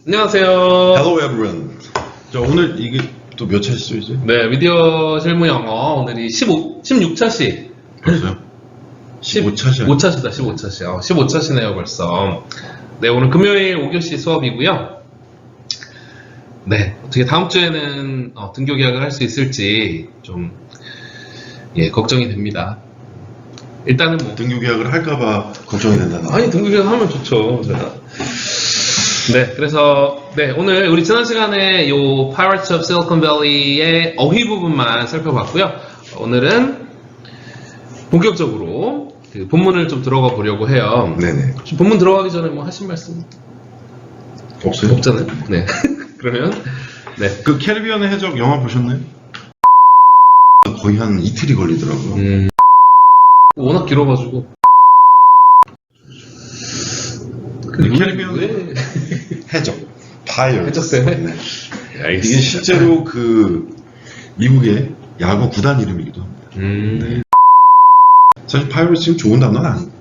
안녕하세요. Hello everyone. 자, 오늘 이게 또 몇 차시죠 이제? 네, 미디어 실무 영어 오늘이 16차시. 벌써요? 15차시. 5차시다, 15차시. 15차시네요, 벌써. 네, 오늘 금요일 5교시 수업이고요. 네, 어떻게 다음 주에는 등교 계약을 할 수 있을지 좀 걱정이 됩니다. 일단은 뭐 등교 계약을 할까봐 걱정이 된다는. 아니, 등교 계약하면 좋죠, 제가. 네, 그래서 오늘 우리 지난 시간에 요 Pirates of Silicon Valley의 어휘 부분만 살펴봤고요. 오늘은 본격적으로 그 본문을 좀 들어가 보려고 해요. 네네. 본문 들어가기 전에 뭐 하신 말씀 없어요? 없잖아요. 네. 그러면 그 캐리비안의 해적 영화 보셨나요? 거의 한 이틀이 걸리더라고요. 워낙 길어가지고. 캐리비안의 해적. 파이어. 해적 때문에? 네. 이게 실제로 그 미국의 야구 구단 이름이기도 합니다. 네. 사실 파이어는 지금 좋은 단어는 아니고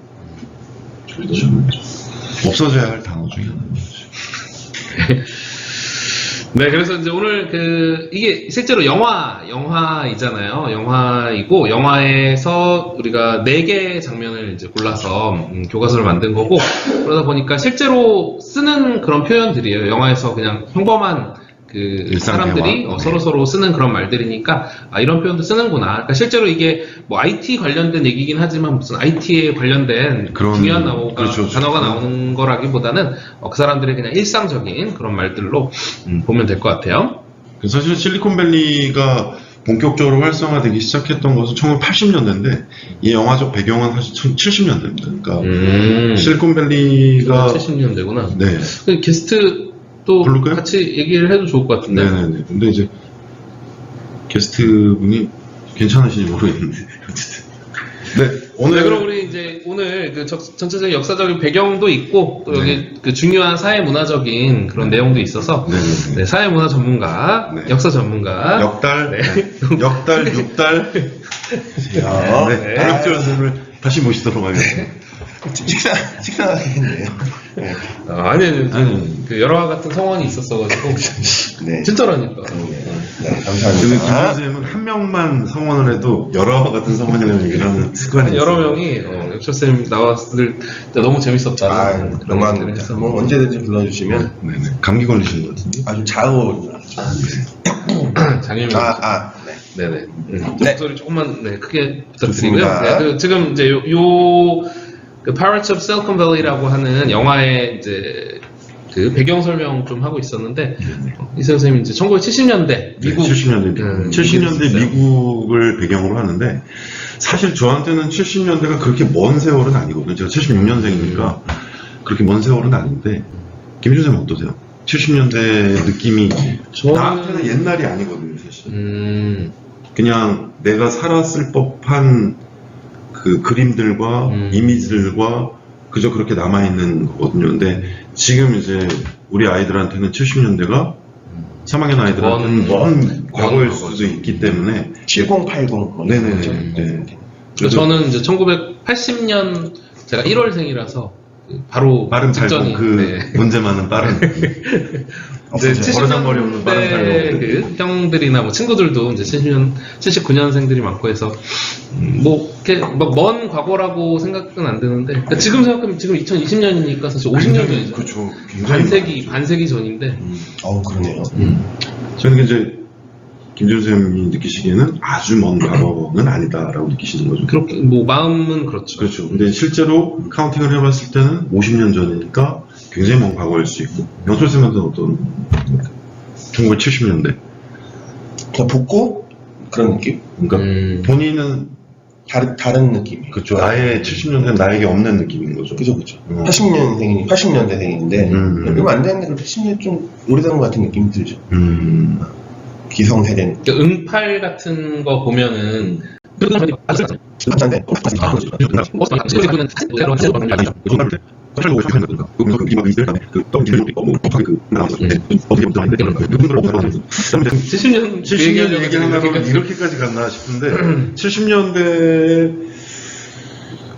그렇죠. 없어져야 할 단어 중에 하나죠. 네, 그래서 이제 오늘 이게 실제로 영화이잖아요. 영화이고, 영화에서 우리가 4개의 장면을 이제 골라서 교과서를 만든 거고, 그러다 보니까 실제로 쓰는 그런 표현들이에요. 영화에서 그냥 평범한 사람들이 서로 쓰는 그런 말들이니까, 이런 표현도 쓰는구나. 그러니까 실제로 이게 뭐 IT 관련된 얘기긴 하지만 무슨 IT에 관련된 그런, 중요한 그렇죠. 단어가 나오는 거라기보다는 그 사람들의 그냥 일상적인 그런 말들로 보면 될 것 같아요. 사실 실리콘밸리가 본격적으로 활성화되기 시작했던 것은 1980년대인데 이 영화적 배경은 사실 70년대입니다. 그러니까 실리콘밸리가 70년대구나. 네. 게스트 또 부를까요? 같이 얘기를 해도 좋을 것 같은데. 네네네. 근데 이제 게스트분이 괜찮으신지 모르겠는데. 네. 오늘 그럼 우리 이제 오늘 전체적인 역사적인 배경도 있고 또 여기 중요한 사회 문화적인 그런 내용도 있어서 사회 문화 전문가, 역사 전문가, 역달, 역달, 육달, 역달 선생님을 다시 모시도록 하겠습니다. 식상하겠네요. 아니, 여러와 같은 성원이 있었어가지고. 진짜라니까. 감사합니다. 김 선생님은 한 명만 성원을 해도 여러 같은 성원이라는 얘기를 하는 습관이 여러 있어요. 명이 역철쌤 나왔을 때 너무 재밌었다. 그런 얘기를 해서 뭐 언제든지 불러주시면. 네네. 감기 걸리신 것 같은데? 아주 좌우. 장유명. 네네. 목소리 조금만 크게 부탁드리고요. 지금 이제 Pirates of Silicon Valley라고 하는 영화의 이제 배경 설명 좀 하고 있었는데 이 선생님이 이제 1970년대 미국 70년대 미국을 배경으로 하는데 사실 저한테는 70년대가 그렇게 먼 세월은 아니거든요. 제가 76년생이니까 그렇게 먼 세월은 아닌데 김준 쌤 어떠세요? 70년대 느낌이 나한테는 옛날이 아니거든요, 사실. 그냥 내가 살았을 법한 그 그림들과 이미지들과 그저 그렇게 남아있는 거거든요. 근데 지금 이제 우리 아이들한테는 70년대가 3학년 아이들한테는 먼 과거일 수도 있기 때문에 7080 네네네. 저는 이제 1980년 제가 1월생이라서 바로 빠른 직전이 문제 많은 빠른 버르장머리 없는 빠른 탈모 형들이나 뭐 친구들도 이제 79년생들이 많고 해서 이렇게 먼 과거라고 생각은 안 드는데 그러니까 지금 생각하면 지금 2020년이니까 사실 50년 전이죠. 그렇죠. 반세기 전인데. 그러네요. 저는 이제 김준 쌤이 느끼시기에는 아주 먼 과거는 아니다라고 느끼시는 거죠. 그렇게 마음은 그렇죠. 그렇죠. 근데 실제로 카운팅을 해봤을 때는 50년 전이니까 굉장히 먼 과거일 수 있고. 영철 쌤한테는 어떤 1970년대? 그냥 복고 그런 느낌? 그러니까 본인은 다른 느낌이. 그렇죠. 아예 70년대는 나에게 없는 느낌인 거죠. 그죠. 80년대생인데 얼마 안 됐는데 80년 좀 오래된 것 같은 느낌이 들죠. 기성세대. 응팔 같은 거 보면은 얘기하려면 이렇게까지 갔나 싶은데 70년대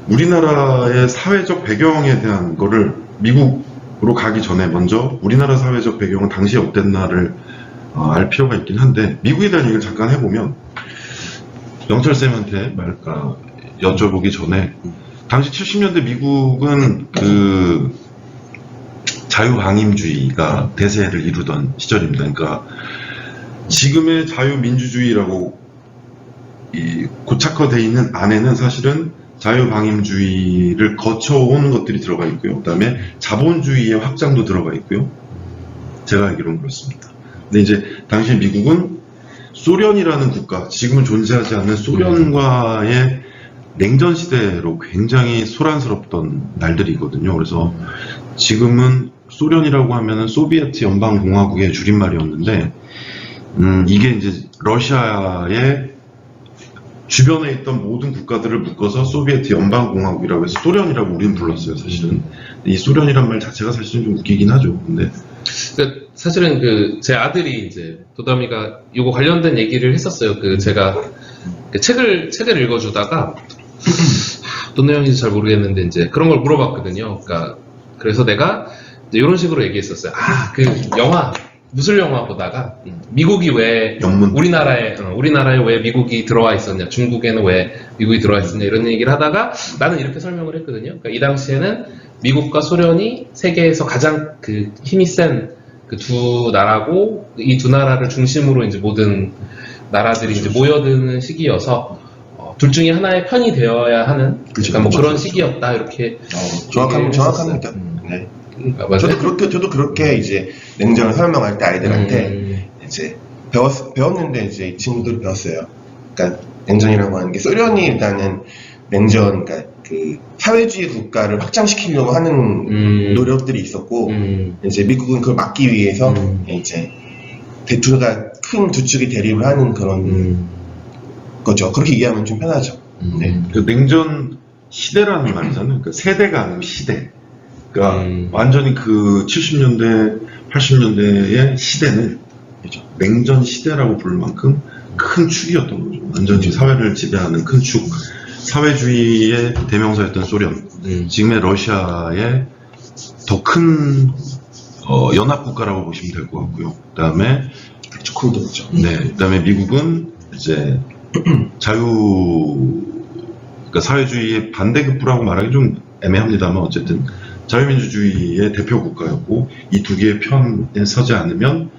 우리나라의 사회적 배경에 대한 거를 미국 가기 전에 먼저 우리나라 사회적 배경은 당시에 어땠나를 알 필요가 있긴 한데, 미국에 대한 얘기를 잠깐 해보면, 영철쌤한테 여쭤보기 전에, 당시 70년대 미국은 그 자유방임주의가 대세를 이루던 시절입니다. 그러니까 지금의 자유민주주의라고 고착화되어 있는 안에는 사실은 자유방임주의를 거쳐온 것들이 들어가 있고요. 그 다음에 자본주의의 확장도 들어가 있고요. 제가 알기로는 그렇습니다. 근데 이제 당시 미국은 소련이라는 국가, 지금은 존재하지 않는 소련과의 냉전 시대로 굉장히 소란스럽던 날들이거든요. 그래서 지금은 소련이라고 하면은 소비에트 연방공화국의 줄임말이었는데, 이게 이제 러시아의 주변에 있던 모든 국가들을 묶어서 소비에트 연방공화국이라고 해서 소련이라고 우리는 불렀어요, 사실은. 이 소련이란 말 자체가 사실은 좀 웃기긴 하죠. 근데 사실은 제 아들이 이제 도담이가 이거 관련된 얘기를 했었어요. 제가 책을 읽어주다가 어떤 내용인지 잘 모르겠는데 이제 그런 걸 물어봤거든요. 그래서 내가 이제 이런 식으로 얘기했었어요. 영화 무술 영화 보다가 미국이 왜 우리나라에 왜 미국이 들어와 있었냐, 중국에는 왜 미국이 들어와 있었냐 이런 얘기를 하다가 나는 이렇게 설명을 했거든요. 그러니까 이 당시에는 미국과 소련이 세계에서 가장 힘이 센 두 나라고, 이 두 나라를 중심으로 이제 모든 나라들이 이제 모여드는 시기여서 둘 중에 하나의 편이 되어야 하는 그런 시기였다, 이렇게. 정확합니다. 네. 저도 그렇게 이제 냉전을 설명할 때 아이들한테 이제 배웠는데 이제 이 친구들 배웠어요. 그러니까 냉전이라고 하는 게 소련이 일단은 냉전, 그러니까 사회주의 국가를 확장시키려고 하는 노력들이 있었고, 이제 미국은 그걸 막기 위해서 이제 큰 두 축이 대립을 하는 그런 거죠. 그렇게 이해하면 좀 편하죠. 네. 냉전 시대라는 말이잖아요. 세대가 아니고 시대. 그러니까 완전히 70년대, 80년대의 시대는 냉전 시대라고 부를 만큼 큰 축이었던 거죠. 완전히 사회를 지배하는 큰 축. 사회주의의 대명사였던 소련, 지금의 러시아의 더 큰 연합국가라고 보시면 될 것 같고요. 그다음에 그다음에 미국은 이제 그러니까 사회주의의 반대급부라고 말하기 좀 애매합니다만 어쨌든 자유민주주의의 대표 국가였고, 이 두 개의 편에 서지 않으면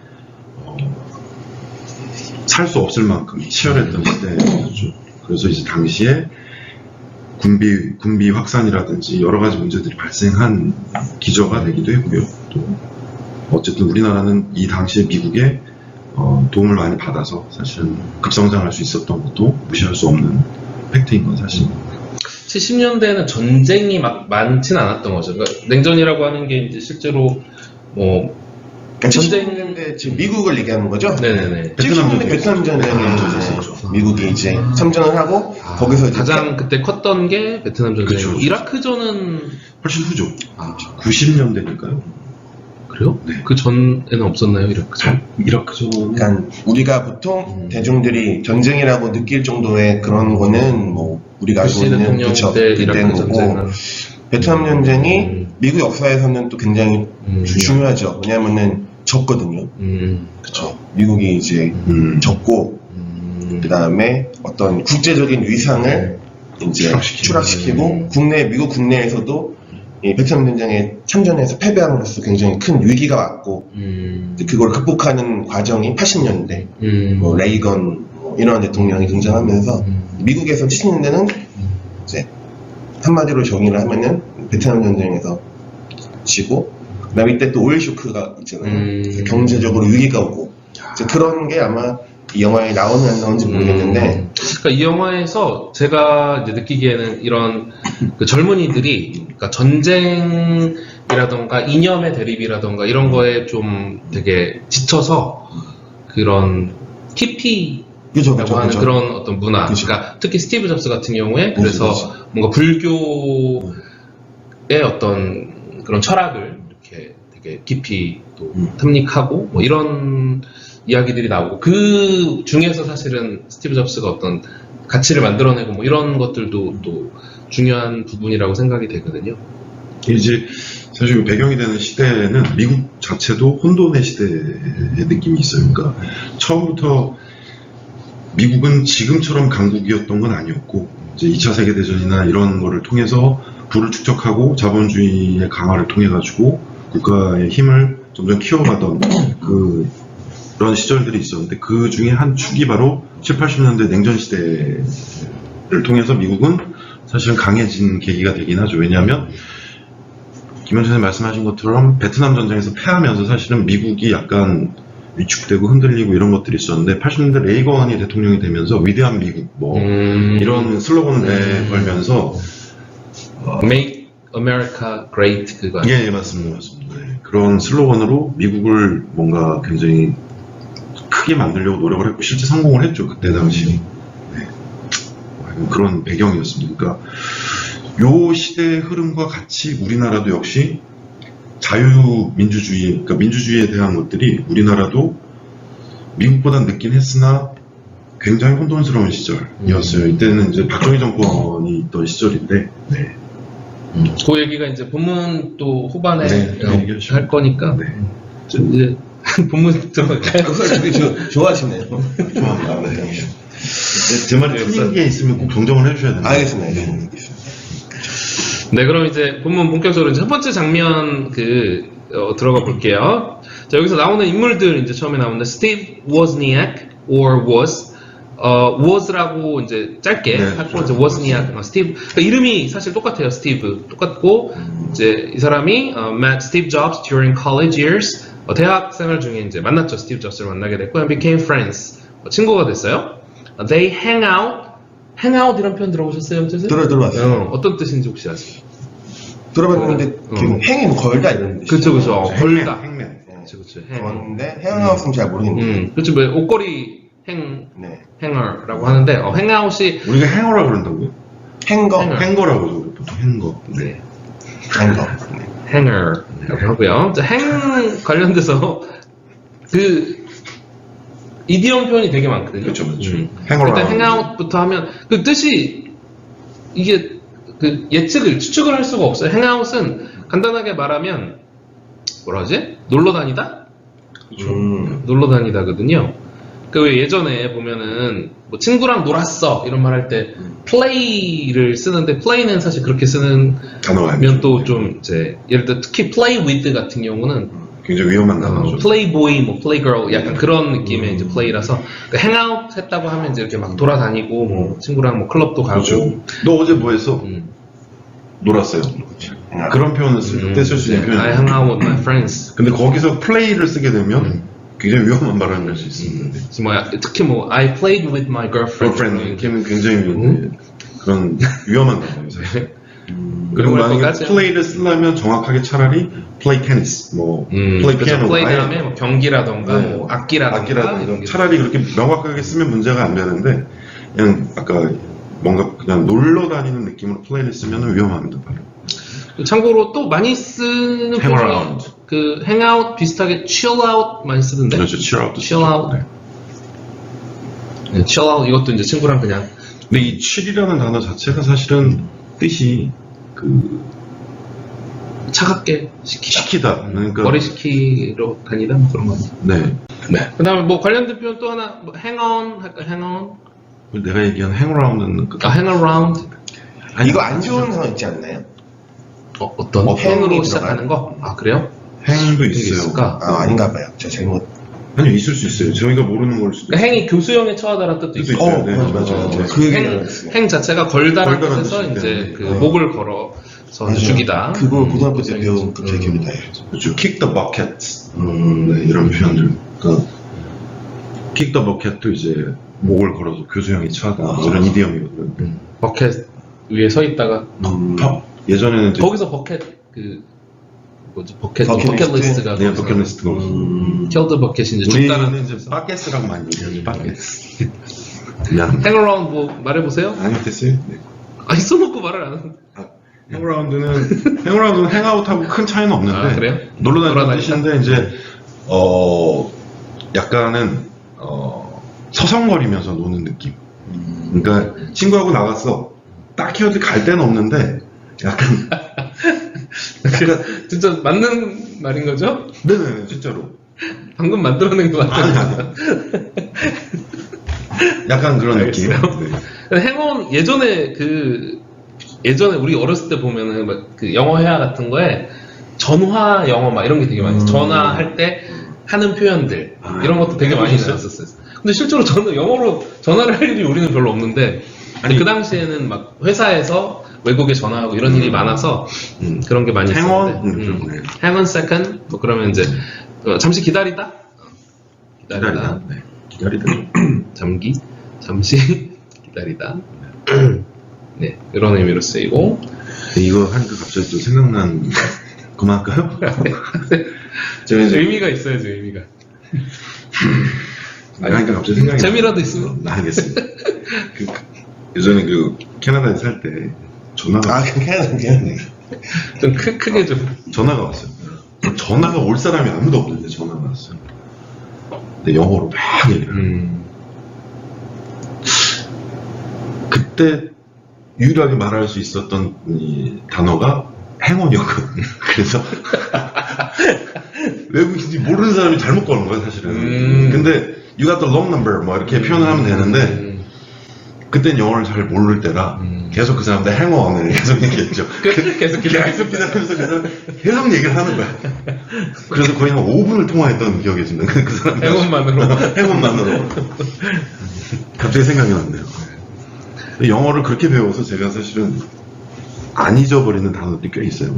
살 수 없을 만큼 치열했던 시대였죠. 그래서 이제 당시에 군비 확산이라든지 여러 가지 문제들이 발생한 기저가 되기도 했고요. 또 어쨌든 우리나라는 이 당시에 미국의 도움을 많이 받아서 사실은 급성장할 수 있었던 것도 무시할 수 없는 팩트인 건 사실입니다. 70년대에는 전쟁이 막 많진 않았던 거죠. 그러니까 냉전이라고 하는 게 이제 실제로 전쟁인데 지금 미국을 얘기하는 거죠? 네네네. 70년대 베트남 전쟁에 미국이 이제 참전을 하고 거기서 가장 그때 컸던 게 베트남 전쟁. 그쵸. 이라크전은 훨씬 후죠. 90년대니까요. 그래요? 네. 그 전에는 없었나요, 이라크전? 그러니까 우리가 보통 대중들이 전쟁이라고 느낄 정도의 그런 거는 우리가 알고 부시 있는 대통령 때 이라크 전쟁은 베트남 전쟁이 미국 역사에서는 또 굉장히 중요하죠. 왜냐하면은 졌거든요. 그쵸. 미국이 이제 졌고, 그 다음에 어떤 국제적인 위상을 이제 추락시키고, 미국 국내에서도 이 베트남 전쟁에 참전해서 패배함으로써 굉장히 큰 위기가 왔고, 그걸 극복하는 과정이 80년대, 레이건 이런 대통령이 등장하면서 미국에서 70년대는 이제 한마디로 정의를 하면은 베트남 전쟁에서 지고, 그다음에 이때 또 오일 쇼크가 있잖아요. 경제적으로 위기가 오고, 이제 그런 게 아마 이 영화에 나오는 안 나오는지 모르겠는데, 그러니까 이 영화에서 제가 이제 느끼기에는 이런 젊은이들이, 그러니까 전쟁이라던가 이념의 대립이라던가 이런 거에 좀 되게 지쳐서 그런 히피라고 하는 그런 어떤 문화, 그러니까 특히 스티브 잡스 같은 경우에 그래서 뭔가 불교의 어떤 그런 철학을 이렇게 되게 깊이 또 탐닉하고 이런 이야기들이 나오고, 그 중에서 사실은 스티브 잡스가 어떤 가치를 만들어내고 이런 것들도 또 중요한 부분이라고 생각이 되거든요. 이제 사실 배경이 되는 시대는 미국 자체도 혼돈의 시대의 느낌이 있어요. 그러니까 처음부터 미국은 지금처럼 강국이었던 건 아니었고 이제 2차 세계대전이나 이런 거를 통해서 부를 축적하고 자본주의의 강화를 통해 가지고 국가의 힘을 점점 키워가던 그런 시절들이 있었는데 그 중에 한 축이 바로 7, 80년대 냉전 시대를 통해서 미국은 사실은 강해진 계기가 되긴 하죠. 왜냐하면 김현준 선생님 말씀하신 것처럼 베트남 전쟁에서 패하면서 사실은 미국이 약간 위축되고 흔들리고 이런 것들이 있었는데 80년대 레이건이 대통령이 되면서 위대한 미국 뭐 이런 슬로건을 내걸면서 Make America Great 그거 아니에요? 예, 맞습니다. 네, 그런 슬로건으로 미국을 뭔가 굉장히 크게 만들려고 노력을 했고 실제 성공을 했죠. 그때 당시 네. 그런 배경이었습니다. 그러니까 요 시대의 흐름과 같이 우리나라도 역시 자유민주주의, 그러니까 민주주의에 대한 것들이 우리나라도 미국보다 늦긴 했으나 굉장히 혼돈스러운 시절이었어요. 이때는 이제 박정희 정권이 있던 시절인데, 네. 그 얘기가 이제 본문 또 후반에 네, 할 거니까 네. 좀 이제 본문 들어갈까요? 되게 좋아하시네요. 좋아합니다. 네. 제 말이 틀린 게 있으면 꼭 정정을 해주셔야 됩니다. 알겠습니다. 네, 그럼 이제 본문 본격적으로 이제 첫 번째 장면 들어가 볼게요. 자, 여기서 나오는 인물들 이제 처음에 나오는데 스티브 워즈니악 or was라고 이제 짧게 네, 하고 이제 워즈니악 스티브 그러니까 이름이 사실 똑같아요. 스티브 똑같고 이제 이 사람이 met Steve Jobs during college years 대학 생활 중에 이제 만났죠. 스티브 잡스를 만나게 됐고 and became friends 친구가 됐어요. They hang out 이런 표현 들어보셨어요? 들어봤어요. 어떤 뜻인지 혹시 아세요? 들어봤는데 행인 걸다 이런 뜻이죠. 그쵸. 걸다. 행맨. 그쵸. 그런데 행아웃은 잘 모르겠는데. 그쵸. 뭐 옷걸이 행어라고 하는데 행아웃이 우리가 행어라고 그런다고요? 행거. 행거라고 그러죠. 보통 행거. 네. 행거. 행어라고 하고요. 행 관련돼서 이디엄 표현이 되게 많거든요. 그렇죠. 일단 행아웃부터 하면 그 뜻이 이게 추측을 할 수가 없어요. 행아웃은 간단하게 말하면 뭐라 하지? 놀러 다니다? 놀러 다니다거든요. 왜 예전에 보면은 뭐 친구랑 놀았어 이런 말 할 때 play를 쓰는데 play는 사실 그렇게 쓰는 단어가 면 또 좀 이제 예를 들어 특히 play with 같은 경우는 굉장히 위험한 단어죠. 플레이보이, 뭐 플레이걸 약간 그런 느낌의 이제 플레이라서 그러니까 행아웃 했다고 하면 이제 이렇게 막 돌아다니고 뭐 친구랑 뭐 클럽도 가고. 그렇죠. 너 어제 뭐 했어? 놀았어요. 그런 표현을 쓸 때 쓸 수 있는 표현. I hang out with my friends. 근데 거기서 플레이를 쓰게 되면 굉장히 위험한 발언을 할 수 있습니다. 특히 뭐 I played with my girlfriend. 이렇게는 굉장히 그런 위험한 단어예요. 사실. 그리고 그럴 만약에 것까지요? 플레이를 쓰려면 정확하게 차라리 플레이 테니스, 뭐 플레이 피아노, 플레이 다음에 뭐 경기라던가 네. 뭐 악기라던가 이런 게 차라리 그렇게 명확하게 쓰면 문제가 안 되는데 그냥 아까 뭔가 그냥 놀러 다니는 느낌으로 플레이를 쓰면 위험합니다. 바로. 참고로 또 많이 쓰는 Hang around. 그 hangout 비슷하게 chill out 많이 쓰던데. 그렇죠. chill out. chill out. 네, chill out 이것도 이제 친구랑 그냥. 근데 이 chill이라는 단어 자체가 사실은 뜻이 차갑게 시키다. 그러니까 머리 식히러 다니다 뭐 그런 거. 네. 그다음에 뭐 관련된 표현 또 하나 뭐 hang on 할까? hang on. 내가 얘기한 hang around는 hang around. 이거 안 좋은 단어 있지 않나요? 어떤 뭐 행으로 행이 시작하는 거? 아 그래요? 행도 그게 있어요. 있을까? 아닌가 봐요. 제가 잘못. 아니요, 있을 수 있어요. 저희가 모르는 걸 수도 그러니까 있어요. 행이 교수형에 처하다라는 뜻도 뜻도 있고. 있어요. 네, 맞아요. 네. 그 얘기를 했어요. 행 자체가 걸다라는 걸다라는 뜻에서 뜻이기 이제 때문에. 그 목을 걸어서 죽이다. 그거 고등학교 때 배운 그 기억이 나요. 그렇죠. kick the bucket. 네, 이런 표현들. 그러니까 kick the bucket도 이제 목을 걸어서 교수형이 차다. 이런 이디엄이거든요. 버켓 위에 서 있다가 예전에는 이제 거기서 버켓 버켓 버킷리스트? 리스트가 네, 버킷리스트가 킬드 버켓이 이제 죽다는 우리는 이제 바켓스라고 많이 얘기하죠. 바켓스. 미안. 행어라운드 뭐 말해보세요? 아니 됐어요. 네. 아니 써놓고 말을 안 하는데. 행어라운드는 행아웃하고 큰 차이는 없는데 아, 그래요? 놀러 다니는 돌아다니다? 뜻인데 이제 약간은 서성거리면서 노는 느낌. 그러니까 친구하고 나갔어. 딱히 어디 갈 데는 없는데 약간 진짜 맞는 말인 거죠? 네네, 진짜로. 방금 만들어낸 것 같아요. 아니. 약간 그런 느낌. 알겠어요. 네. 행운 예전에 우리 어렸을 때 보면은 막 그 영어 회화 같은 거에 전화 영어 막 이런 게 되게 많이 있어요. 전화할 때 하는 표현들 이런 것도 되게 많이 해보셨어요? 나왔었어요. 근데 실제로 저는 영어로 전화를 할 일이 우리는 별로 없는데 그 당시에는 막 회사에서 외국에 전화하고 이런 일이 많아서 그런 게 많이 행운? 있었는데 hang on second 뭐 그러면 이제 잠시 기다리다 기다리다. 네. 기다리다. 잠시 기다리다 네 이런 의미로 쓰이고 이거 하니까 갑자기 또 생각난 그만할까요? 의미가 있어야죠 의미가 하니까 갑자기 생각이 재미라도 있으면 알겠습니다. 예전에 캐나다에 살 때 전화가 그냥. 좀 크게 좀 전화가 왔어요. 전화가 올 사람이 아무도 없는데 전화가 왔어요. 근데 영어로 막 얘기해요. 그때 유일하게 말할 수 있었던 이 단어가 행운이었거든요. 그래서 외국인이 모르는 사람이 잘못 거는 거예요, 사실은. 근데 you got the long number 뭐 이렇게 표현을 하면 되는데 그땐 영어를 잘 모를 때라 계속 그 사람들 행운을 계속 얘기했죠. 계속 기다리면서 계속 얘기를 하는 거야. 그래서 거의 한 5분을 통화했던 기억이 있습니다. 그 사람 행운만으로. 갑자기 생각이 났네요. 영어를 그렇게 배워서 제가 사실은 안 잊어버리는 단어들이 꽤 있어요.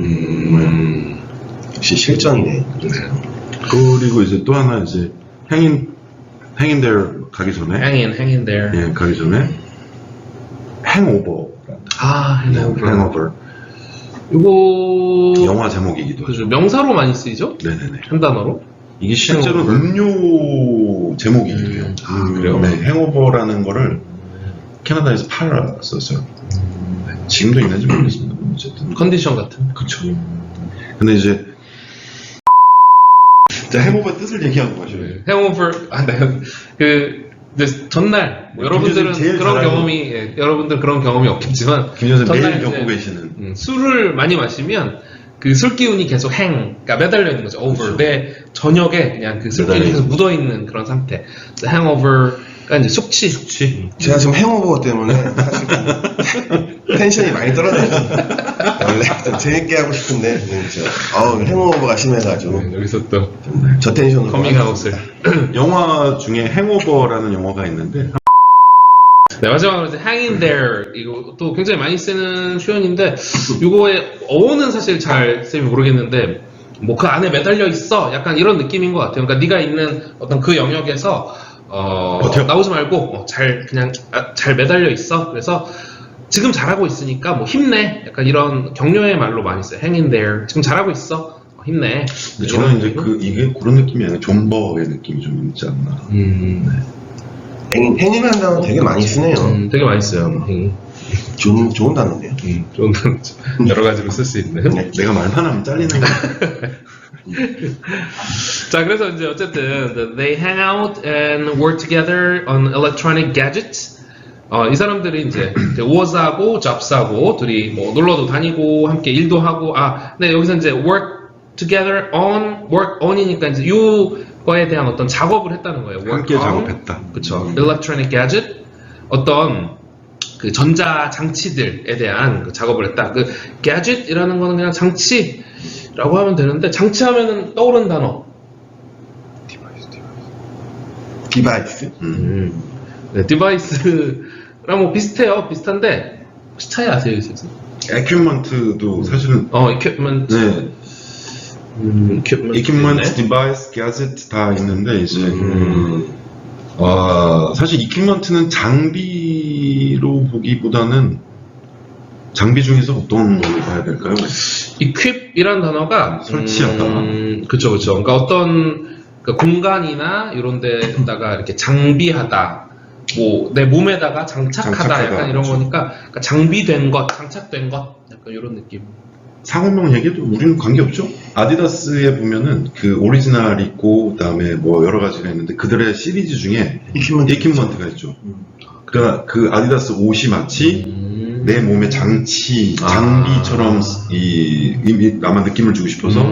역시 실전이네. 그리고 이제 또 하나 이제 hang in there 가기 전에 hang in there 예, 가기 전에 hangover. hangover. 이거 영화 제목이기도 하죠. 그죠 명사로 많이 쓰이죠? 네네네. 한 단어로? 이게 실제로 음료 제목이기도 해요. 그래요? 네, 행오버라는 거를 캐나다에서 팔았었어요. 지금도 있는지 모르겠습니다. 어쨌든. 컨디션 같은. 그쵸. 근데 이제, 자, 행오버 뜻을 얘기하고 가셔요. hangover, 이제 전날, 뭐 여러분들은 제일 그런 잘 알고. 경험이, 여러분들 그런 경험이 없겠지만, 김현수 매일 전날 겪고 이제, 계시는. 술을 많이 마시면, 그 술 기운이 계속 그러니까 매달려 있는 거죠. over. 그렇죠. 내 저녁에 그냥 그 술 기운이 매달려 계속 묻어 있는 그런 상태. hangover가 이제 숙취. 제가 지금 행오버 때문에 사실 텐션이 많이 떨어져요. 원래 좀 재밌게 하고 싶은데 행오버가 심해가지고 여기서 또 저 텐션으로 커밍아웃을. 영화 중에 행오버라는 영화가 있는데, 네, 마지막으로 이제 hang in there 이것도 굉장히 많이 쓰는 표현인데 이거의 어원은 사실 잘 쌤이 모르겠는데 뭐 그 안에 매달려 있어 약간 이런 느낌인 것 같아요. 그러니까 네가 있는 어떤 그 영역에서 나오지 말고 그냥 잘 매달려 있어. 그래서 지금 잘하고 있으니까 뭐 힘내 약간 이런 격려의 말로 많이 써요. hang in there 지금 잘하고 있어 힘내. 근데 저는 이제 이게 그런 느낌이 아니라 존버의 느낌이 좀 있지 않나. 행인이라는 단어 되게 많이 쓰네요. 되게 많이 써요. 좋은 단어네요. 좋은 단어죠. 여러 가지로 쓸 수 있는. 내가 말만 하면 잘리는 거야. 자, 그래서 이제 어쨌든 they hang out and work together on electronic gadgets. 이 사람들이 이제 워즈하고 잡스하고 둘이 뭐 놀러도 다니고 함께 일도 하고 네 여기서 이제 work together on work on이니까 이제 요거에 대한 어떤 작업을 했다는 거예요. work 함께 on. 작업했다. 그렇죠. electronic gadget 어떤 그 전자 장치들에 대한 그 작업을 했다. 그 gadget이라는 거는 그냥 장치라고 하면 되는데 장치하면은 떠오르는 단어. 디바이스? 네, 디바이스랑 뭐 비슷한데 혹시 차이 아세요, 있어서? 에퀴먼트도 사실은 equipment. 네. equipment, equipment, device, gadget 다 있는데 이제 사실 equipment는 장비로 보기보다는 장비 중에서 어떤 걸 봐야 될까요? equip이라는 단어가 설치하다. 그쵸. 그러니까 어떤 그 공간이나 이런 데다가 이렇게 장비하다. 뭐 내 몸에다가 장착하다 약간 이런 그렇죠. 거니까 그러니까 장비된 것, 장착된 것 약간 이런 느낌. 상호명 얘기도 우리는 관계없죠? 아디다스에 보면은 그 오리지널 있고 그다음에 뭐 여러 가지가 있는데 그들의 시리즈 중에 equipment가 있죠. 그러니까 그 아디다스 옷이 마치 내 몸의 장비처럼 아마 느낌을 주고 싶어서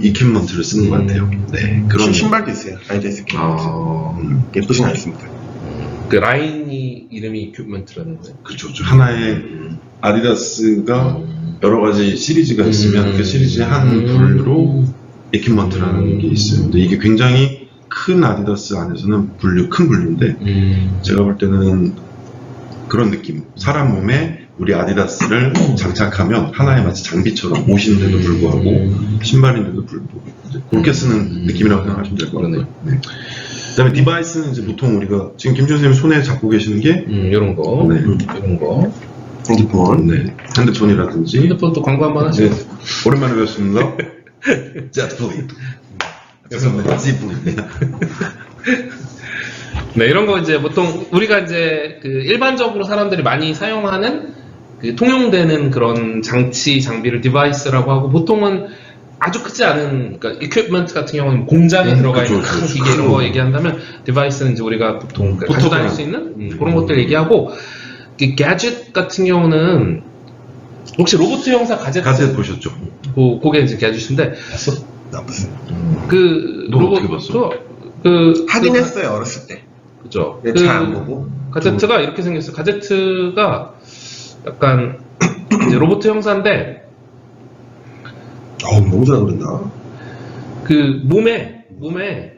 이퀴먼트를 쓰는 것 같아요. 네, 그런 신발도 있어요. 아이디어스 이퀴먼트. 예쁘진 않습니다. 그 라인이 이름이 이퀴먼트라는 거예요? 그렇죠. 하나의 아디다스가 여러 가지 시리즈가 있으면 그 시리즈의 한 분류로 이퀴먼트라는 게 있어요. 근데 이게 굉장히 큰 아디다스 안에서는 큰 분류인데 제가 볼 때는 그런 느낌. 사람 몸에 우리 아디다스를 장착하면 하나의 마치 장비처럼 옷인데도 불구하고 신발인데도 불구하고 이제 그렇게 쓰는 느낌이라고 생각하시면 될 것 같아요. 네. 그다음에 디바이스는 이제 보통 우리가 지금 김준 선생님 손에 잡고 계시는 게 이런 거, 네. 이런 거. 핸드폰. 네. 핸드폰이라든지 핸드폰도 광고 한번 하시죠. 네. 오랜만에 뵙습니다. 제트플립. 죄송합니다. 제트플립. 네, 이런 거 이제 보통 우리가 이제 그 일반적으로 사람들이 많이 사용하는 그 통용되는 그런 장비를 디바이스라고 하고 보통은 아주 크지 않은 그러니까 이퀴먼트 같은 경우는 공장에 들어가 있는 큰 기계 이런 거 얘기한다면 디바이스는 이제 우리가 보통 가지고 다닐 수 있는 그런 것들 얘기하고 그 가젯 같은 경우는 혹시 로봇 형사 가젯 보셨죠? 그게 이제 가젯인데 안 봤어요. 그 너 로봇 어떻게 봤어? 하긴 했어요, 어렸을 때. 그죠. 잘 안 보고. 가제트가 이렇게 생겼어요. 가제트가 약간 이제 로봇 형사인데 너무 잘 그린다. 그 몸에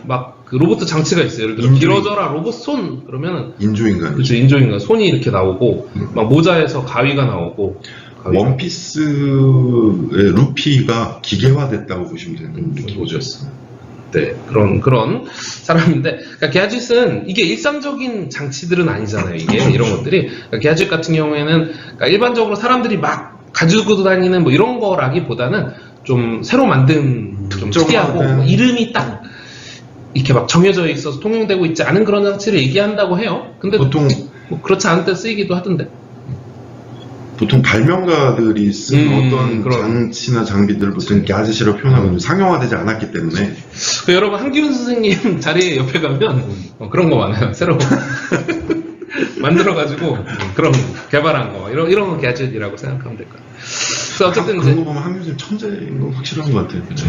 막 그 로봇 장치가 있어요. 예를 들어 길어져라 로봇 손 그러면은 인조인간. 그렇죠. 인조인간 손이 이렇게 나오고 막 모자에서 가위가 나오고 원피스의 루피가 기계화됐다고 보시면 되는 거죠. 네, 그런 사람인데, 그러니까 가젯은 이게 일상적인 장치들은 아니잖아요. 이게 이런 것들이 그러니까 가젯 같은 경우에는 그러니까 일반적으로 사람들이 막 가지고 다니는 뭐 이런 거라기보다는 좀 새로 만든 좀 특이하고 뭐 이름이 딱 이렇게 막 정해져 있어서 통용되고 있지 않은 그런 장치를 얘기한다고 해요. 근데 보통 뭐 그렇지 않을 때 쓰이기도 하던데. 보통 발명가들이 쓴 어떤 그런. 장치나 장비들을 보통 가젯이라고 표현하면 상용화되지 않았기 때문에 그 여러분 한기훈 선생님 자리에 옆에 가면 그런 거 많아요. 새로 만들어가지고 그런 개발한 거 이런 거 가젯이라고 생각하면 될 거예요. 그래서 어쨌든 그런 거 보면 한규 선생님 천재인 거 확실한 것 같아요. 그렇죠.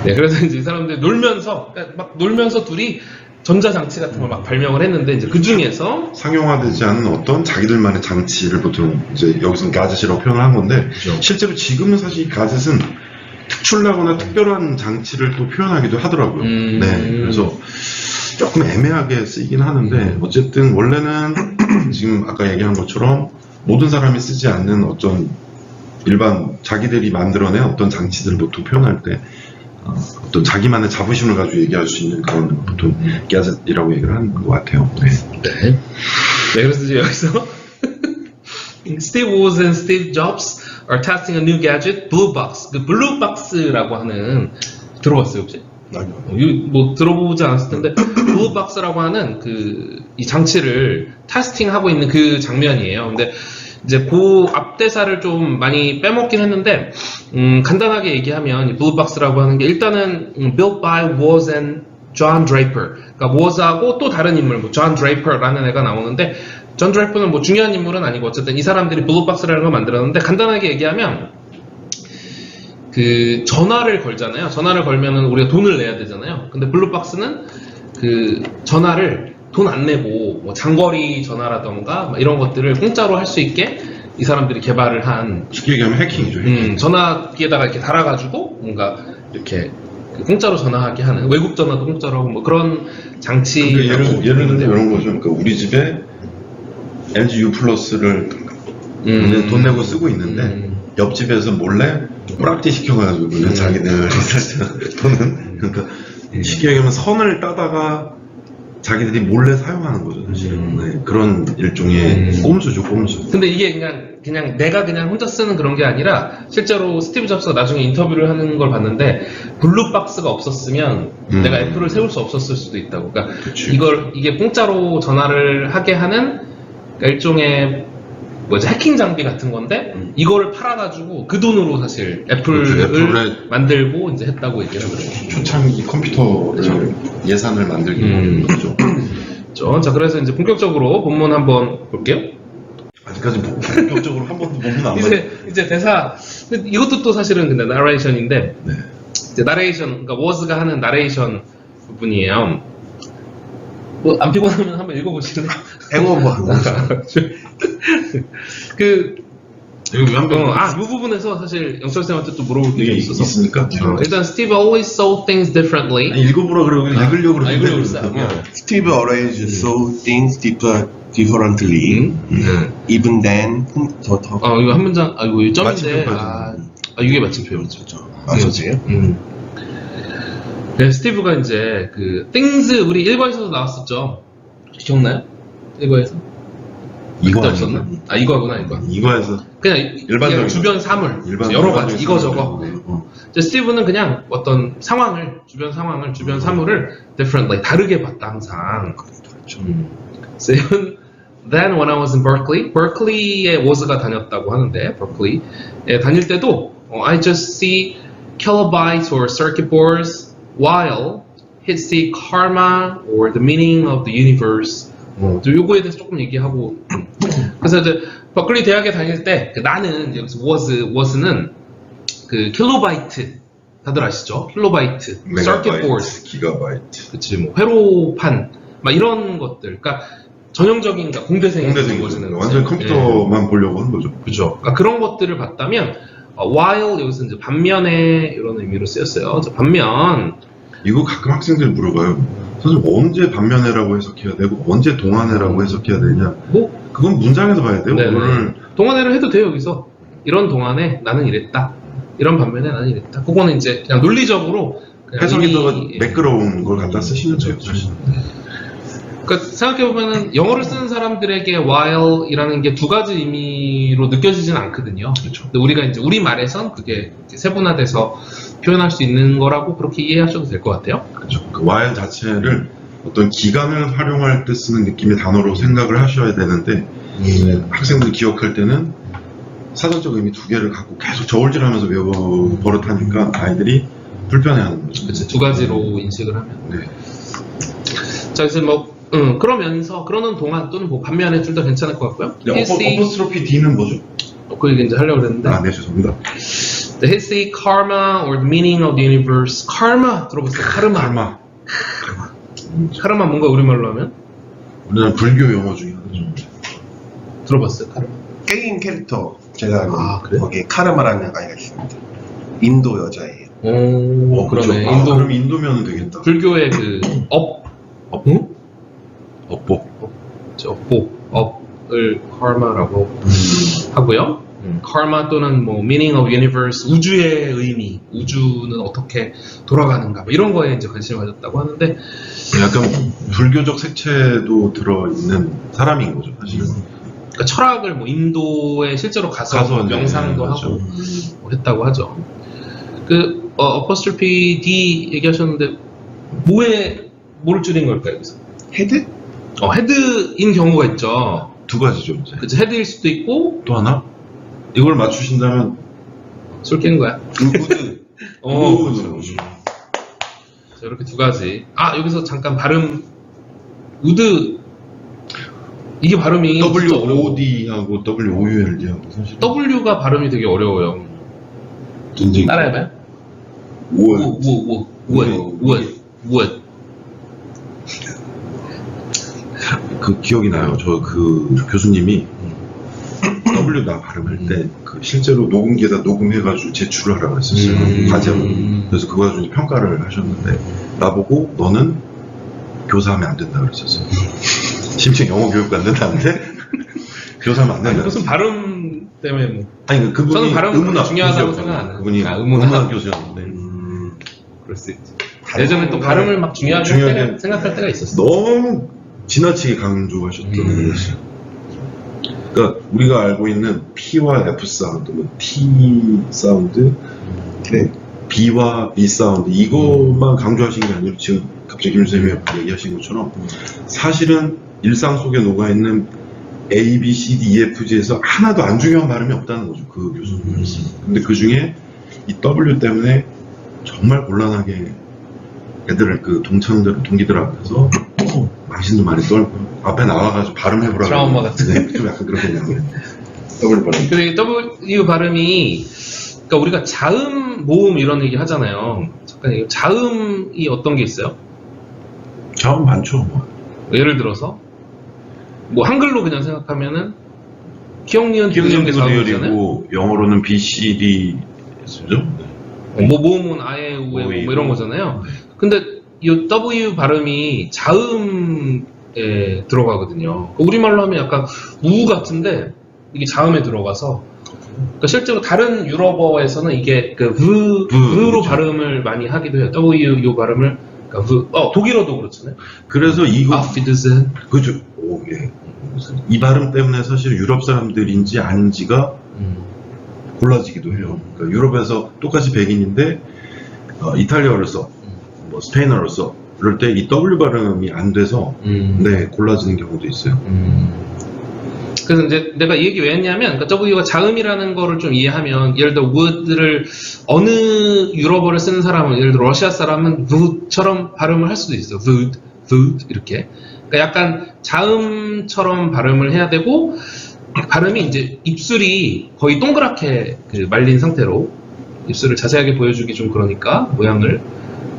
네, 그래서 이제 이 사람들이 그러니까 막 놀면서 둘이 전자장치 같은 걸 막 발명을 했는데 이제 그 중에서 상용화되지 않은 어떤 자기들만의 장치를 보통 이제 여기서는 가젯이라고 표현을 한 건데 그렇죠. 실제로 지금은 사실 이 가젯은 특출나거나 특별한 장치를 또 표현하기도 하더라고요. 네, 그래서 조금 애매하게 쓰이긴 하는데 어쨌든 원래는 지금 아까 얘기한 것처럼 모든 사람이 쓰지 않는 어떤 일반 자기들이 만들어낸 어떤 장치들을 보통 표현할 때 어떤 자기만의 자부심을 가지고 얘기할 수 있는 그런 보통 가젯이라고 얘기를 하는 것 같아요. 네. 네, 그래서 이제 여기서 Steve Woz and Steve Jobs are testing a new gadget, Blue Box. 그 블루 박스라고 하는 들어봤어요 혹시? 아니요. 뭐 들어보지 않았을 텐데 블루 박스라고 하는 이 장치를 테스팅하고 있는 그 장면이에요. 근데 이제 그 앞대사를 좀 많이 빼먹긴 했는데 간단하게 얘기하면 이 블루박스라고 하는 게 일단은 built by Woz and John Draper. 그러니까 Woz하고 또 다른 인물, 뭐 John Draper라는 애가 나오는데 존 드래퍼는 뭐 중요한 인물은 아니고 어쨌든 이 사람들이 블루박스라는 걸 만들었는데 간단하게 얘기하면 그 전화를 걸잖아요. 전화를 걸면은 우리가 돈을 내야 되잖아요. 근데 블루박스는 그 전화를 돈 안 내고 뭐 장거리 전화라던가 이런 것들을 공짜로 할 수 있게 이 사람들이 개발을 한 쉽게 얘기하면 해킹이죠. 해킹. 전화기에다가 이렇게 달아가지고 뭔가 이렇게 공짜로 전화하게 하는 외국 전화도 공짜로 하고 뭐 그런 장치. 그러니까 예를 들면 이런 거죠. 그러니까 우리 집에 LG U 플러스를 돈 내고 쓰고 있는데 옆집에서 몰래 뿌락지 시켜가지고 그냥 자기들 돈은 그러니까 쉽게 얘기하면 선을 따다가 자기들이 몰래 사용하는 거죠, 사실은. 네, 그런 일종의 꼼수죠, 꼼수. 근데 이게 그냥 내가 그냥 혼자 쓰는 그런 게 아니라 실제로 스티브 잡스가 나중에 인터뷰를 하는 걸 봤는데 블루박스가 없었으면 내가 애플을 세울 수 없었을 수도 있다고. 그러니까 그치. 이게 공짜로 전화를 하게 하는 그러니까 일종의 해킹 장비 같은 건데 이거를 팔아가지고 그 돈으로 사실 애플을 만들고 이제 했다고 얘기를 하더라고요. 초창기 컴퓨터를 예산을 만들기 하는 거죠. 자, 그래서 이제 본격적으로 본문 한번 볼게요. 아직까지 본격적으로 한 번도 몸은 안 맞았어요. 이제 대사 이것도 또 사실은 근데 나레이션인데 네. 이제 나레이션 그러니까 워즈가 하는 나레이션 부분이에요. 뭐 안 피곤하면 한번 읽어보실래요? 행오버 하는 거죠. 여기 한 번. 이 부분에서 사실 영철 쌤한테 또 물어볼 게 이게 있어서 있으니까 일단 Steve always saw things differently. 아니, 읽어보라 그러고 읽으려고 그러는데 읽으려고 Steve always saw things differently. Even then, 더. 이거 한 문장, 이거 점인데, 마침표까지. 이게 마침표였죠. 맞았어요? 네, 스티브가 이제 그 things 우리 1과에서도 나왔었죠. 기억나요? 1과에서? 이거 없었나? 이거구나 이거. 이거에서 그냥 일반적인 주변 사물, 일반 여러 가지 일반적인 이거 저거. 사물들. 이제 스티브는 그냥 어떤 상황을 주변 사물을 differently 다르게 봤다 항상. 그렇죠. So then when I was in Berkeley에 워즈가 다녔다고 하는데 Berkeley에 다닐 때도 I just see kilobytes or circuit boards while he'd see karma or the meaning of the universe. 요거에 대해서 조금 얘기하고 그래서 이제 버클리 대학에 다닐 때 나는 여기서 was는 그 킬로바이트 다들 아시죠? 킬로바이트, circuit board, 기가바이트. 그치 뭐 회로판 막 이런 것들, 그러니까 전형적인 그러니까 공대생이 워즈는 완전 컴퓨터만 보려고 하는 거죠. 그죠. 그러니까 그런 것들을 봤다면 while 여기서 이제 반면에 이런 의미로 쓰였어요. 반면 이거 가끔 학생들이 물어봐요. 선생님 언제 반면에라고 해석해야 되고 언제 동안에라고 해석해야 되냐? 뭐 그건 문장에서 봐야 돼요. 네네. 오늘 동안에를 해도 돼요. 여기서 이런 동안에 나는 이랬다. 이런 반면에 나는 이랬다. 그거는 이제 그냥 논리적으로 그냥 해석이 더 이미- 매끄러운 걸 갖다 쓰시면 돼요. 그러니까 생각해보면은 영어를 쓰는 사람들에게 while이라는 게 두 가지 의미로 느껴지진 않거든요. 그렇죠. 근데 우리가 이제 우리 말에선 그게 이제 세분화돼서 표현할 수 있는 거라고 그렇게 이해하셔도 될 것 같아요. 그렇죠. 그 while 자체를 어떤 기간을 활용할 때 쓰는 느낌의 단어로 생각을 하셔야 되는데 학생들이 기억할 때는 사전적 의미 두 개를 갖고 계속 저울질하면서 외워 버릇하니까 아이들이 불편해하는 거죠. 그치, 두 가지로 인식을 하면. 네. 자, 그래서 뭐, 그러면서, 그러는 동안 또는 뭐 반면에 둘 다 괜찮을 것 같고요. 어퍼스트로피 D는 뭐죠? 그 얘기 이제 하려고 그랬는데. 네, 죄송합니다. The Hissy karma or the meaning of the universe. karma 들어봤어요? 카르마. 카르마 뭔가 우리말로 하면? 우리나라 불교 용어 중에 하나죠. 들어봤어요? 카르마. 게임 캐릭터 제가 아는 그래요? 거기에 카르마라는 아이가 있습니다. 인도 여자예요. 오, 그러네. 그렇죠. 그럼 인도면 되겠다. 불교의 그, 응? 업보. 업을 karma라고 하고요. karma 또는 뭐 meaning of universe, 우주의 의미, 우주는 어떻게 돌아가는가, 뭐 이런 거에 이제 관심을 가졌다고 하는데, 약간 불교적 색채도 들어있는 사람인 거죠, 사실은. 그러니까 철학을 뭐 인도에 실제로 가서 이제, 명상도 그렇죠. 하고 뭐 했다고 하죠. 그 apostrophe D 얘기하셨는데 뭐를 줄인 걸까요? 여기서? 헤드? 헤드인 경우가 있죠. 두 가지죠, 이제. 그치, 헤드일 수도 있고 또 하나? 이걸 맞추신다면 술 깬 거야. 우드. 우드. 자, 이렇게 두 가지. 여기서 잠깐 발음 우드 이게 발음이 진짜 어려워. WOD하고 WOULD하고 사실 W가 발음이 되게 어려워요. 굉장히 따라해봐요. wood. 그 기억이 나요. 저 그 교수님이 W 나 발음할 때 그 실제로 녹음기에다 녹음해가지고 제출을 하라고 했었어요. 과제로. 그래서 그거 가지고 평가를 하셨는데 나보고 너는 교사하면 안 된다 그랬었어요. 심지어 영어 교육도 안 된다는데 교사하면 안 된다. 무슨 발음 때문에 뭐. 아니 그분이 저는 발음이 의문학 중요하다고 교수였거든요. 생각 안 해요. 그분이 의문학. 의문학 교수였는데 그럴 수 있지. 예전에 또 발음을 막 중요하게 생각할 때가 있었어. 너무 지나치게 강조하셨던 거였어요. 그러니까 우리가 알고 있는 P와 F 사운드, 뭐 T 사운드, 네, B와 B 사운드 이것만 강조하신 게 아니라 지금 갑자기 김 선생님이 얘기하신 것처럼 사실은 일상 속에 녹아 있는 A, B, C, D, E, F, G에서 하나도 안 중요한 발음이 없다는 거죠. 그 교수님은. 근데 그 중에 이 W 때문에 정말 곤란하게 애들을 그 동기들 앞에서 망신도 많이 떨고 앞에 나와가지고 발음해보라고. 트라우마 같은. 네, 좀 약간 그렇게 되는 더블 발음. 근데 W 발음이 그러니까 우리가 자음, 모음 이런 얘기 하잖아요. 잠깐 이거 자음이 어떤 게 있어요? 자음 많죠. 뭐. 예를 들어서 뭐 한글로 그냥 생각하면은 기억, 니은, 디귿 이런 게 자음이잖아요. 기억니은리고 영어로는 B, C, D 쓰죠. 뭐 모음은 아예, 우에 뭐 이런 거잖아요. 근데 이 W 발음이 자음에 들어가거든요. 우리말로 하면 약간 우 같은데 이게 자음에 들어가서 그러니까 실제로 다른 유럽어에서는 이게 그 v로 그렇죠. 발음을 많이 하기도 해요. W 요 발음을 그러니까 독일어도 그렇잖아요. 그래서 이거 아피드zen 그죠. 오, 예. 이 발음 때문에 사실 유럽 사람들인지 아닌지가 골라지기도 해요. 그러니까 유럽에서 똑같이 백인인데 이탈리아어를 써, 뭐 스페인어를 써. 그럴 때 이 W 발음이 안 돼서 네 골라지는 경우도 있어요. 그래서 이제 내가 이 얘기 왜 했냐면 그러니까 W가 자음이라는 거를 좀 이해하면 예를 들어 would를 어느 유럽어를 쓰는 사람은 예를 들어 러시아 사람은 would처럼 발음을 할 수도 있어요. would 이렇게. 그러니까 약간 자음처럼 발음을 해야 되고 발음이 이제 입술이 거의 동그랗게 그 말린 상태로 입술을 자세하게 보여주기 좀 그러니까 모양을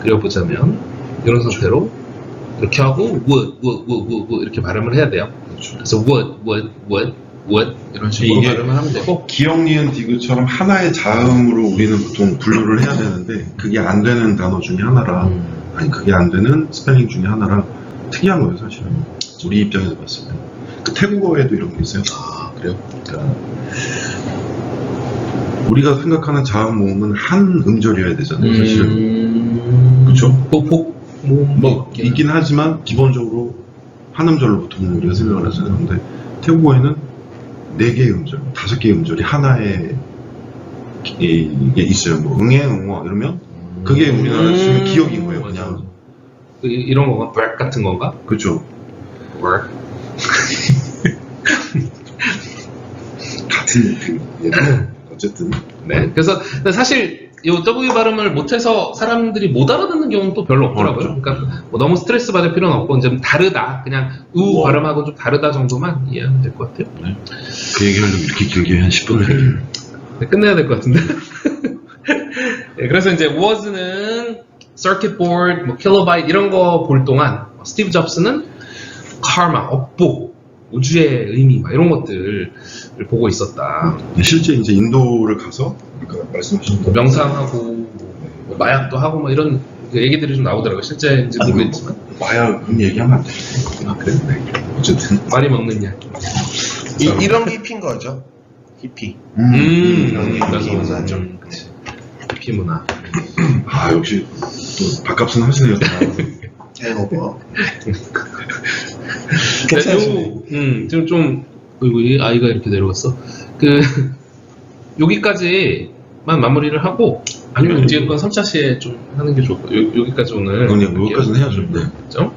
그려보자면 이런 상태로 이렇게 하고 would 이렇게 발음을 해야 돼요. 그래서 would 이런 식으로 이게 발음을 하면 되고 기억, 니은, 디귿처럼 하나의 자음으로 우리는 보통 분류를 해야 되는데 그게 안 되는 단어 중에 하나라 아니 그게 안 되는 스펠링 중에 하나라 특이한 거예요 사실은 우리 입장에서 봤을 때 그 태국어에도 이런 게 있어요. 아 그래요? 그러니까 우리가 생각하는 자음 모음은 한 음절이어야 되잖아요 사실은 그렇죠? 뭐 있긴 하지만 기본적으로 한 음절로 보통 우리가 생각을 하잖아요. 근데 태국어에는 4개의 음절, 5개의 음절이 하나의 이게 있어요. 뭐 응애, 응어 이러면 그게 우리나라에서 쓰는 기억인 거예요. 그냥 이런 건가? work 같은 건가? 그렇죠. work 같은 얘는 어쨌든 네. 그래서 사실 이 W 발음을 못해서 사람들이 못 알아듣는 경우는 또 별로 없더라고요. 그러니까 뭐 너무 스트레스 받을 필요는 없고 이제 좀 다르다, 그냥 우 발음하고 좀 다르다 정도만 이해하면 될 것 같아요. 네. 그 얘기하려고 이렇게 길게 한 10분을 네, 끝내야 될 것 같은데. 네, 그래서 이제 was는 circuit board, 뭐 kilobyte 이런 거 볼 동안 스티브 잡스는 karma, 업보, 우주의 의미 막 이런 것들을 보고 있었다. 실제 이제 인도를 가서 아까 말씀하신 뭐 명상하고 뭐 마약도 하고 뭐 이런 얘기들이 좀 나오더라고요. 실제인지 모르겠지만 마약은 얘기하면 안 되죠. 아 그래? 네. 어쨌든 많이 먹는 약. 이런 히피인 거죠. 히피. 맞아. 문화죠. 그치. 히피 문화. 아 역시 또 밥값은 하시네요. 해먹어. 지금 좀 어이구 이 아이가 이렇게 내려갔어. 여기까지만 마무리를 하고 아니면 뒤에 건 3차 시에 좀 하는 게 좋을 거예요. 여기까지 오늘. 그냥 여기까지는 해야죠. 네. 그죠?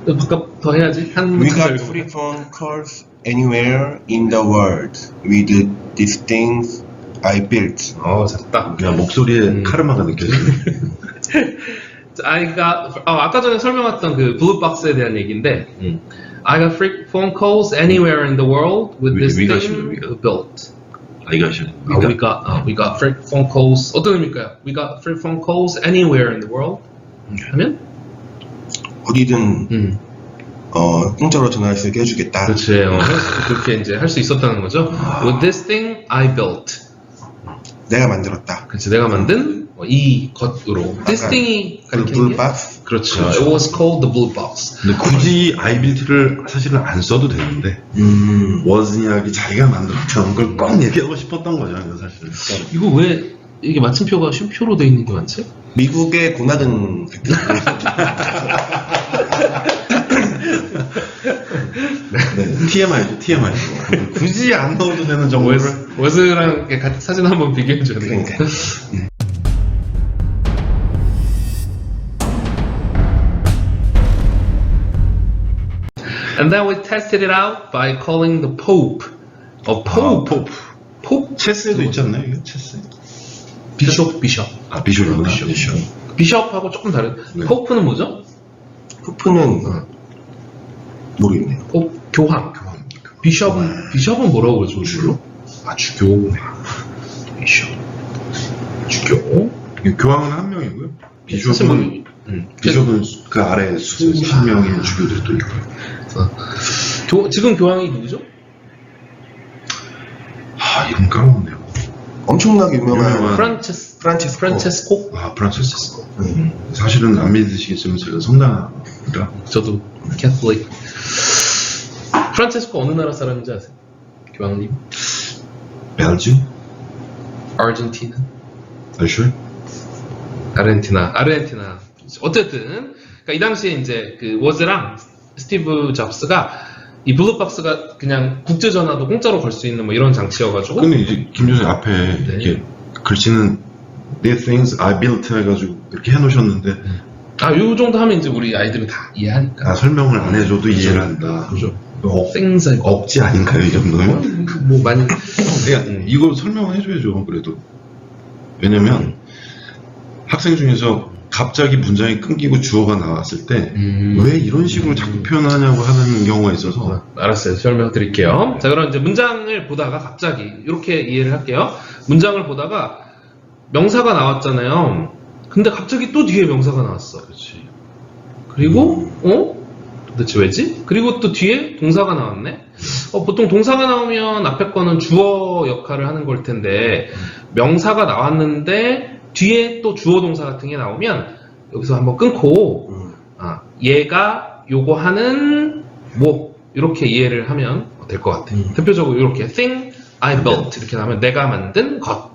바깥 더 해야지. 한 We 문자 got 읽고. free phone calls anywhere in the world with these things I built. 잘했다. 그냥 목소리에 카르마가 느껴져요. 아까 전에 설명했던 그 블루박스에 대한 얘기인데, I got free phone calls anywhere in the world with this we got thing you. built. 이가시는. We got free phone calls. 어떤 의미일까요? We got free phone calls anywhere in the world. 하면? 어디든 공짜로 전화를 쓰게 해주겠다. 그렇지. 그렇게 이제 할 수 있었다는 거죠. With this thing I built. 내가 만들었다. 그렇지. 내가 만든 이 것으로. This thing이 가리키는 게. 블루박스. 그렇죠. It was called the blue box. 근데 굳이 아이빌트를 사실은 안 써도 되는데 워즈니악이 자기가 만들었다는 걸 꼭 얘기하고 싶었던 거죠. 사실. 이거 왜 이게 마침표가 쉼표로 돼 있는 게 많지? 미국의 고나든 네, TMI죠, TMI. 굳이 안 넣어도 되는 정보를. 워즈랑 이렇게 같이 사진 한번 비교해줘야 돼. 그러니까. And then we tested it out by calling the Pope. Pope. Pope? 체스에도 있지 않나요? 이거 체스. 비숍. 비숍이구나. 비숍하고 조금 다른. 네. 포프는 뭐죠? 후프는 모르겠네요. 교황. 비숍은 뭐라고 그러죠, 우리로? 주교. 비숍. 주교. 교황은 한 명이고요. 사실 뭐, 비숍은 그 아래 수십 명의 주교들이 또 있고요. 지금 교황이 누구죠? 이름 까먹었네요. 엄청나게 유명한 프란체스코. 프란체스코. 사실은 안 믿으시겠지만 제가 성당이라. 저도 캐톨릭. 프란체스코 어느 나라 사람인지 아세요? 교황님? 벨지움? 아르헨티나. Are you sure? 아르헨티나. 어쨌든 그러니까 이 당시에 이제 그 워즈랑 스티브 잡스가 이 블루박스가 그냥 국제전화도 공짜로 걸 수 있는 뭐 이런 장치여가지고. 근데 이제 김준생 앞에 이렇게 글씨는 These things I built 해가지고 이렇게 해놓으셨는데 요 정도 하면 이제 우리 아이들은 다 이해하니까. 설명을 안 해줘도 이해를 한다. 그죠. 생사 억지 아닌가요, 이 정도면? 뭐 많이. 이거 설명을 해줘야죠, 그래도. 왜냐면 학생 중에서 갑자기 문장이 끊기고 주어가 나왔을 때 왜 이런 식으로 자꾸 표현하냐고 하는 경우가 있어서. 알았어요. 설명드릴게요. 자, 그럼 이제 문장을 보다가 갑자기 이렇게 이해를 할게요. 문장을 보다가 명사가 나왔잖아요. 근데 갑자기 또 뒤에 명사가 나왔어. 그렇지. 그리고 도대체 왜지? 그리고 또 뒤에 동사가 나왔네? 보통 동사가 나오면 앞에 거는 주어 역할을 하는 걸 텐데 명사가 나왔는데 뒤에 또 주어 동사 같은 게 나오면 여기서 한번 끊고 얘가 요거 하는 뭐 이렇게 이해를 하면 될 것 같아. 대표적으로 이렇게 thing I built 이렇게 나오면 내가 만든 것.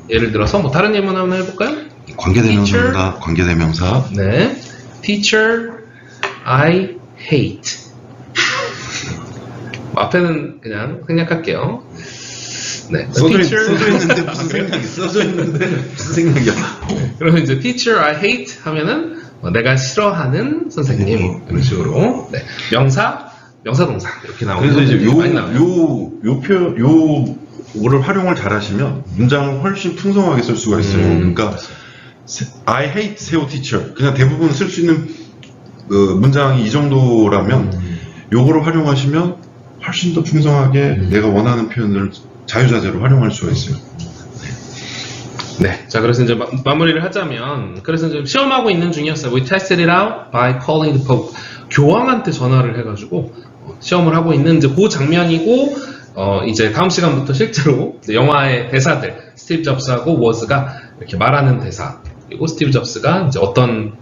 예를 들어서 뭐 다른 예문 한번 해볼까요? 관계대명사입니다. 관계대명사. 네. Teacher I hate. 앞에는 그냥 생략할게요. 네. 써져 있는데 무슨 생각이 써져 있는데 무슨 생각이야? 그러면 이제 teacher I hate 하면은 내가 싫어하는 선생님 이런 식으로. 네. 명사, 동사 이렇게 나오는. 그래서 이제 많이 나와요. 요거를 활용을 잘하시면 문장을 훨씬 풍성하게 쓸 수가 있어요. 그러니까 I hate SEO teacher 그냥 대부분 쓸 수 있는 문장이 이 정도라면 요거를 활용하시면 훨씬 더 풍성하게 내가 원하는 표현을 자유자재로 활용할 수가 있어요. 네. 자, 그래서 이제 마무리를 하자면, 그래서 이제 시험하고 있는 중이었어요. We tested it out by calling the Pope. 교황한테 전화를 해가지고 시험을 하고 있는 이제 그 장면이고, 이제 다음 시간부터 실제로 영화의 대사들, 스티브 잡스하고 워즈가 이렇게 말하는 대사, 그리고 스티브 잡스가 이제 어떤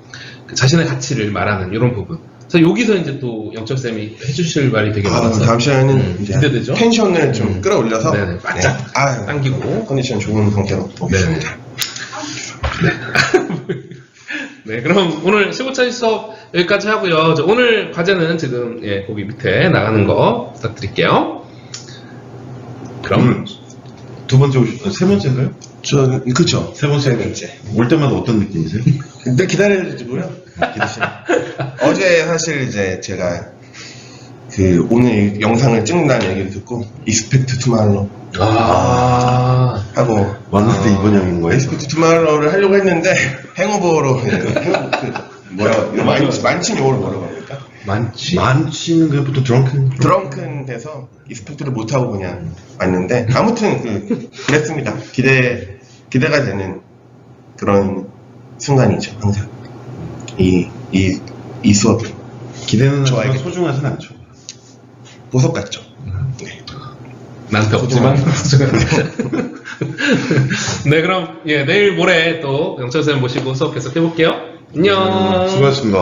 자신의 가치를 말하는 이런 부분. 그래서 여기서 이제 또 영철쌤이 해주실 말이 되게 많아서 다음 시간에는 이제 기대되죠? 텐션을 좀 끌어올려서 네네, 바짝 당기고 컨디션 좋은 상태로 보겠습니다. 네, 그럼 오늘 15차시 수업 여기까지 하고요. 오늘 과제는 지금 거기 밑에 나가는 거 부탁드릴게요. 그럼 두 번째 세 번째인가요? 그쵸. 세 번째. 올 때마다 어떤 느낌이세요? 근데 기다려주고요. 어제 사실 이제 제가 오늘 영상을 찍는다는 얘기를 듣고 이스펙트 투말로 하고 왔는데 이번 형인 거예요? 이스펙트 투말로를 하려고 했는데 행오버로 만친 용어를 뭐라고 합니까? 만치는 그냥 보통 드렁큰 돼서 이스펙트를 못하고 그냥 왔는데 아무튼 그랬습니다. 기대가 되는 그런 순간이죠. 항상 이 수업 기대는 저에게 소중하진 않죠. 보석 같죠. 네. 나한테 없지만 네, 그럼 내일 모레 또 영철쌤 모시고 수업 계속 해볼게요. 안녕. 수고하셨습니다.